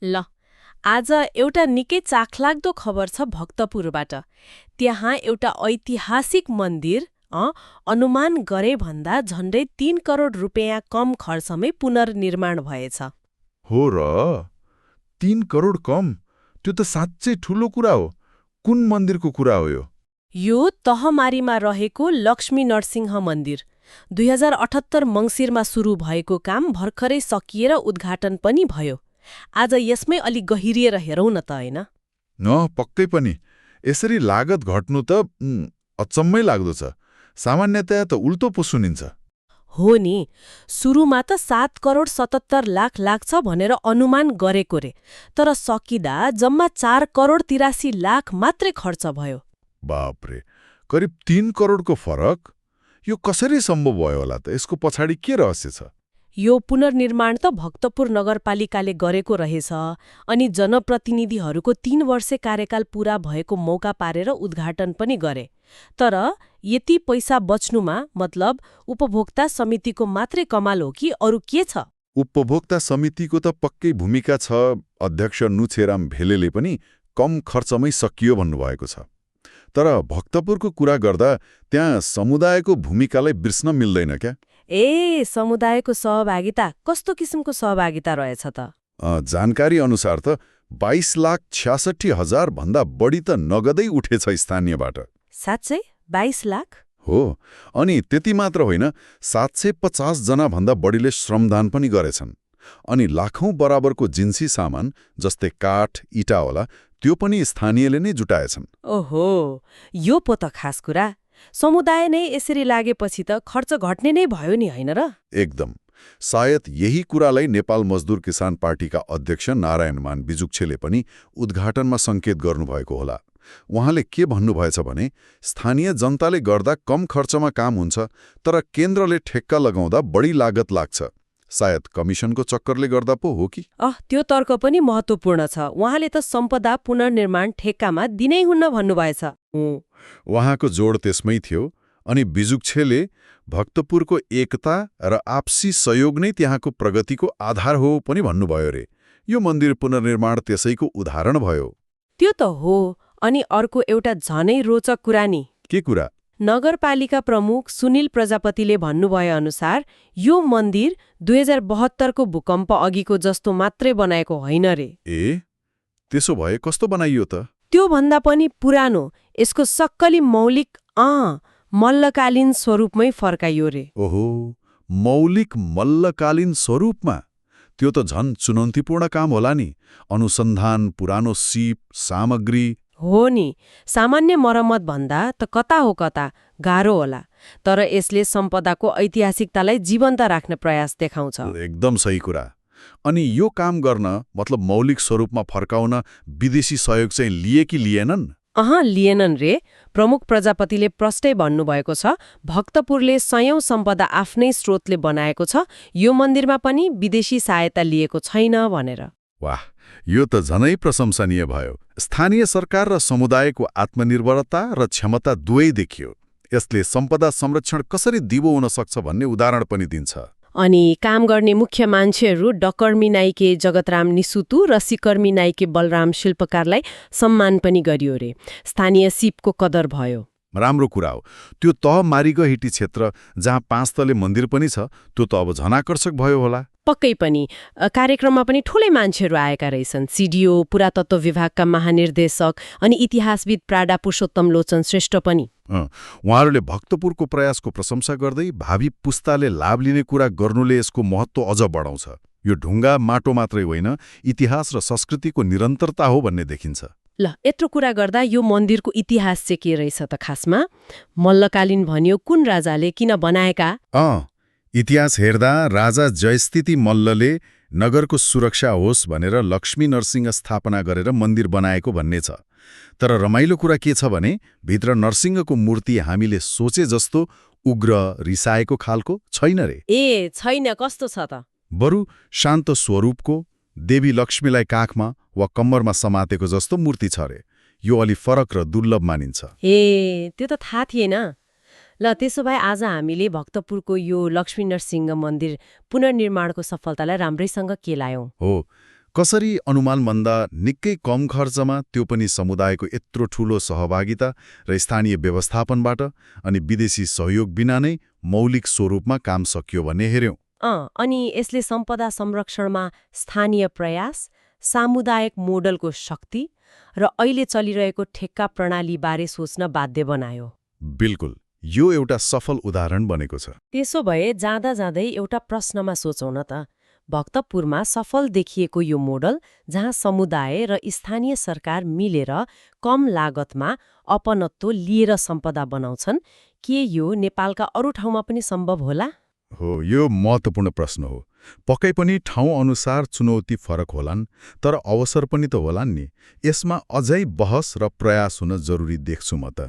ल आज एउटा निकै चाखलाग्दो खबर छ भक्तपुरबाट। त्यहाँ एउटा ऐतिहासिक मन्दिर अनुमान गरे भन्दा झन्डै 3 करोड रुपियाँ कम खर्चमै पुनर्निर्माण भएछ। हो र 3 करोड कम? त्यो त साँच्चै ठूलो कुरा हो। कुन मन्दिरको कुरा हो यो? यो तहमारीमा रहेको लक्ष्मी नरसिंह मन्दिर 2078 मङ्सिरमा सुरु भएको काम भर्खरै सकिएर उद्घाटन पनि भयो। आज यसमै अलि गहिरिएर हेरौँ न त, होइन? पक्कै पनि। यसरी लागत घट्नु त अचम्मै लाग्दो छ। सामान्यतया त उल्टो पो सुनिन्छ। हो नि, सुरुमा त 7 करोड 77 लाख लाग्छ भनेर अनुमान गरेको रे, तर सकिदा जम्मा 4 करोड 83 लाख मात्रै खर्च भयो। बापरे, करिब 3 करोडको फरक? यो कसरी सम्भव भयो होला त? यसको पछाडि के रहस्य छ? यो पुनर्निर्माण त भक्तपुर नगरपालिकाले गरेको रहेछ अनि जनप्रतिनिधिहरूको 3 वर्षे कार्यकाल पूरा भएको मौका पारेर उद्घाटन पनि गरे। तर यति पैसा बच्नुमा मतलब उपभोक्ता समितिको मात्रै कमाल हो कि अरू के छ? उपभोक्ता समितिको त पक्कै भूमिका छ। अध्यक्ष नुछेराम भेलेले पनि कम खर्चमै सकियो भन्नुभएको छ। तर भक्तपुरको कुरा गर्दा त्यहाँ समुदायको भूमिकालाई बिर्सन मिल्दैन क्या? समुदायको सहभागिता कस्तो किसिमको सहभागिता रहेछ त? जानकारी अनुसार त 22,66,000 भन्दा बढी त नगदै उठेछ स्थानीयबाट। साँच्चै 22 लाख? हो, अनि त्यति मात्र होइन, 750 जना भन्दा बढीले श्रमदान पनि गरेछन्। अनि लाखौं बराबरको जिन्सी सामान जस्तै काठ, इटा होला, त्यो पनि स्थानीयले नै जुटाएछन्। ओहो, यो पो त खास कुरा। समुदाय नै यसरी लागेपछि त खर्च घट्ने नै भयो नि, होइन र? एकदम। सायद यही कुरालाई नेपाल मजदुर किसान पार्टीका अध्यक्ष नारायणमान बिजुक्छेले पनि उद्घाटनमा संकेत गर्नुभएको होला। उहाँले के भन्नुभएछ भने स्थानीय जनताले गर्दा कम खर्चमा काम हुन्छ, तर केन्द्रले ठेक्का लगाउँदा बढी लागत लाग्छ। सायद कमिसनको चक्करले गर्दा पो हो कि? त्यो तर्क पनि महत्त्वपूर्ण छ। उहाँले त सम्पदा पुनर्निर्माण ठेक्कामा दिनै हुन्न भन्नुभएछ। उहाँको जोड त्यसमै थियो। अनि बिजुक्छेले भक्तपुरको एकता र आपसी सहयोग नै त्यहाँको प्रगतिको आधार हो पनि भन्नुभयो रे। यो मन्दिर पुनर्निर्माण त्यसैको उदाहरण भयो। त्यो त हो। अनि अर्को एउटा झनै रोचक कुरा नि। के कुरा? नगरपालिका प्रमुख सुनिल प्रजापतिले भन्नुभए अनुसार यो मन्दिर 2072 को भूकम्प अघिको जस्तो मात्रै बनाएको होइन रे। त्यसो भए कस्तो बनाइयो त? त्यो भन्दा पनि पुरानो, यसको सक्कली मौलिक मल्लकालीन स्वरूपमै फर्काइयो रे। ओहो, मौलिक मल्लकालीन स्वरूपमा? त्यो त झन् चुनौतीपूर्ण काम होला नि। अनुसन्धान, पुरानो सिप, सामग्री। हो नि, सामान्य मरम्मत भन्दा त कता हो कता गाह्रो होला। तर यसले सम्पदाको ऐतिहासिकतालाई जीवन्त राख्ने प्रयास देखाउँछ। एकदम सही कुरा। अनि यो काम गर्न मतलब मौलिक स्वरूपमा फर्काउन विदेशी सहयोग चाहिँ लिए कि लिएनन्? लिएनन् रे। प्रमुख प्रजापतिले प्रष्टै भन्नुभएको छ, भक्तपुरले सयौं सम्पदा आफ्नै स्रोतले बनाएको छ, यो मन्दिरमा पनि विदेशी सहायता लिएको छैन भनेर। वाह, यो त झनै प्रशंसनीय भयो। स्थानीय सरकार र समुदायको आत्मनिर्भरता र क्षमता दुवै देखियो। यसले सम्पदा संरक्षण कसरी दिगो हुन सक्छ भन्ने उदाहरण पनि दिन्छ। अनि काम गर्ने मुख्य मान्छेहरू डकर्मी नाइके जगतराम निसुतु र सिकर्मी नाइके बलराम शिल्पकारलाई सम्मान पनि गरियो रे। स्थानीय सिपको कदर भयो। राम्रो कुरा हो। त्यो तहमारीगहिटी क्षेत्र जहाँ 5 तले मन्दिर पनि छ, त्यो त अब झन आकर्षक भयो होला। पक्कै पनि। कार्यक्रममा पनि ठूलै मान्छेहरू आएका रहेछन्। सिडिओ, पुरातत्व विभागका महानिर्देशक अनि इतिहासविद प्राडा पुरुषोत्तम लोचन श्रेष्ठ पनि। उहाँहरूले भक्तपुरको प्रयासको प्रशंसा गर्दै भावी पुस्ताले लाभ लिने कुरा गर्नुले यसको महत्त्व अझ बढाउँछ। यो ढुङ्गा माटो मात्रै होइन, इतिहास र संस्कृतिको निरन्तरता हो भन्ने देखिन्छ। ल, यत्रो कुरा गर्दा यो मन्दिरको इतिहास चाहिँ के रहेछ त खासमा? मल्लकालीन भनियो, कुन राजाले किन बनाएका? इतिहास हेर्दा राजा जयस्थिति मल्लले नगरको सुरक्षा होस् भनेर लक्ष्मी नरसिंह स्थापना गरेर मन्दिर बनाएको भन्ने छ। तर रमाइलो कुरा के छ भने भित्र नरसिंहको मूर्ति हामीले सोचे जस्तो उग्र, रिसाएको खालको छैन रे। छैन, कस्तो छ त? बरु शान्त स्वरूपको, देवी लक्ष्मीलाई काखमा वा कम्मरमा समातेको जस्तो मूर्ति छ रे। यो अलि फरक र दुर्लभ मानिन्छ। त्यो त थाहा थिएन। ल, त्यसो भए आज हामीले भक्तपुरको यो लक्ष्मी नरसिंह मन्दिर पुनर्निर्माणको सफलतालाई राम्रैसँग केलायौं। हो, कसरी अनुमान भन्दा निकै कम खर्चमा, त्यो पनि समुदायको यत्रो ठूलो सहभागिता र स्थानीय व्यवस्थापनबाट अनि विदेशी सहयोग बिना नै मौलिक स्वरूपमा काम सकियो भन्ने हेर्यौं। अनि यसले सम्पदा संरक्षणमा स्थानीय प्रयास, सामुदायिक मोडलको शक्ति र अहिले चलिरहेको ठेक्का प्रणालीबारे सोच्न बाध्य बनायो। बिल्कुल, यो एउटा सफल उदाहरण बनेको छ। त्यसो भए जाँदा जाँदै एउटा प्रश्नमा सोचौँ न त। भक्तपुरमा सफल देखिएको यो मोडल, जहाँ समुदाय र स्थानीय सरकार मिलेर कम लागतमा अपनत्व लिएर सम्पदा बनाउँछन्, के यो नेपालका अरू ठाउँमा पनि सम्भव होला? हो, यो महत्त्वपूर्ण प्रश्न हो। पक्कै पनि ठाउँ अनुसार चुनौती फरक होलान्, तर अवसर पनि त होलान् नि। यसमा अझै बहस र प्रयास हुन जरुरी देख्छु म त।